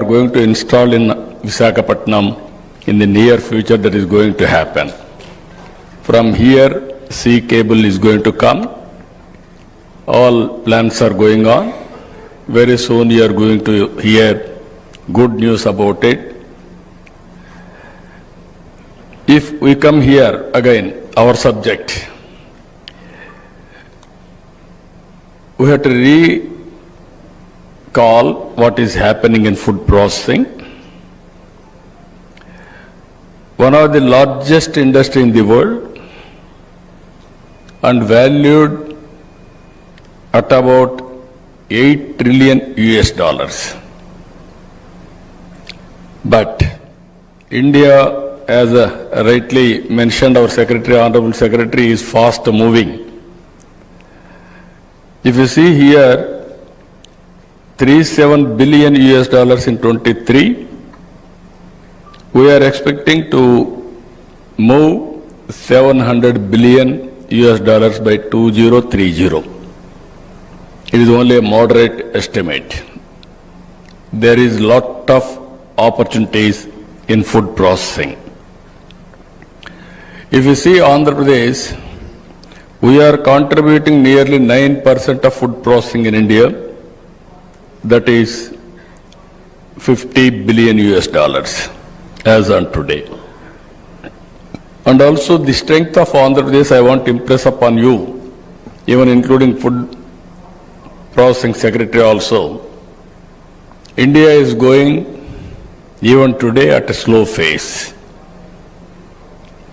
going to install in Visakhapatnam in the near future. That is going to happen. From here, sea cable is going to come. All plans are going on. Very soon you are going to hear good news about it. If we come here again, our subject, we have to recall what is happening in food processing. One of the largest industry in the world and valued at about 8 trillion US dollars. But India, as rightly mentioned, our Secretary, Honorable Secretary, is fast moving. If you see here, 37 billion US dollars in 23, we are expecting to move 700 billion US dollars by 2030. It is only a moderate estimate. There is lot of opportunities in food processing. If you see Andhra Pradesh, we are contributing nearly 9% of food processing in India. That is 50 billion US dollars as on today. And also the strength of Andhra Pradesh, I want to impress upon you, even including food processing secretary also. India is going even today at a slow pace.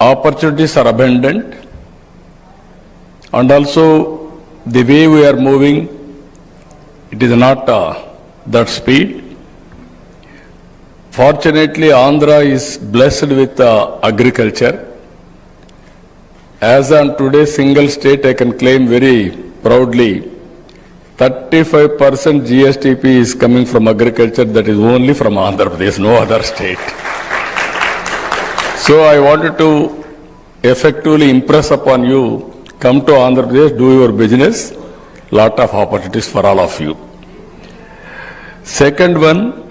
Opportunities are abundant, and also the way we are moving, it is not that speed. Fortunately, Andhra is blessed with agriculture. As on today, single state, I can claim very proudly, 35% GSTP is coming from agriculture. That is only from Andhra Pradesh, no other state. So I wanted to effectively impress upon you, come to Andhra Pradesh, do your business, lot of opportunities for all of you. Second one,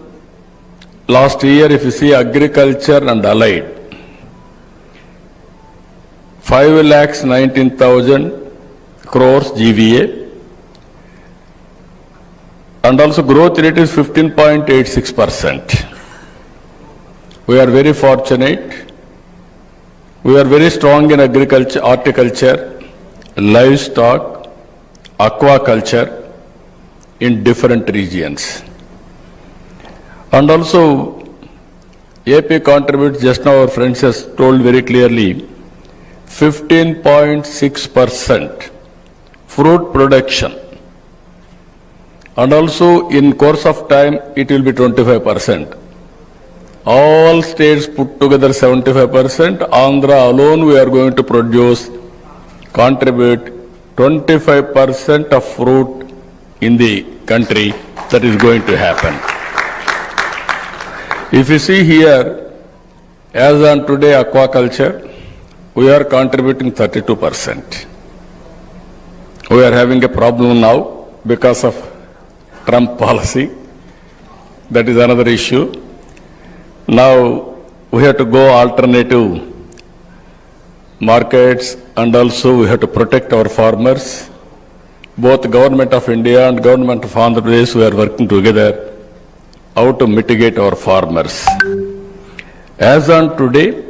last year if you see agriculture and allied, 5,19,000 crores GVA, and also growth rate is 15.86%. We are very fortunate. We are very strong in agriculture, horticulture, livestock, aquaculture in different regions. And also AP contributes, just now our friends has told very clearly, 15.6% fruit production. And also in course of time, it will be 25%. All states put together 75%. Andhra alone we are going to contribute 25% of fruit in the country. That is going to happen. If you see here, as on today aquaculture, we are contributing 32%. We are having a problem now because of Trump policy. That is another issue. Now we have to go alternative markets, and also we have to protect our farmers. Both Government of India and Government of Andhra Pradesh, we are working together how to mitigate our farmers. As on today,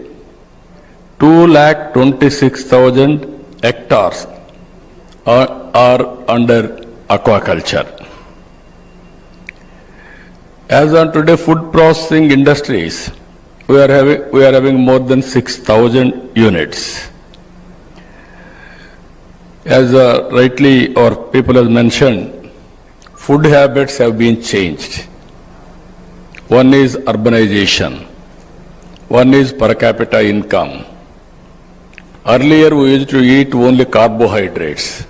226,000 hectares are under aquaculture. As on today, food processing industries, we are having more than 6,000 units. As rightly our people have mentioned, food habits have been changed. One is urbanization. One is per capita income. Earlier we used to eat only carbohydrates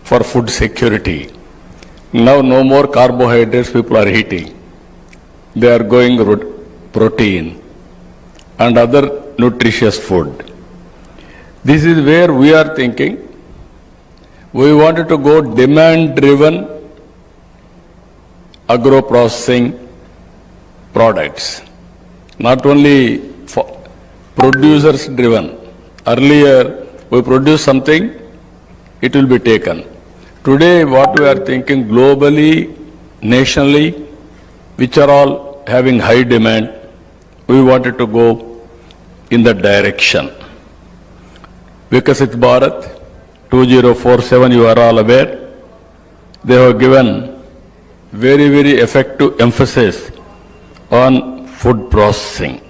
for food security. Now no more carbohydrates people are eating. They are going protein and other nutritious food. This is where we are thinking. We wanted to go demand-driven agro-processing products, not only for producers driven. Earlier, we produce something, it will be taken. Today, what we are thinking globally, nationally, which are all having high demand, we wanted to go in that direction. Vikasit Bharat 2047, you are all aware, they have given very, very effective emphasis on food processing.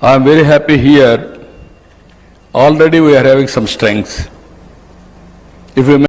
I am very happy here. Already we are having some strengths. If you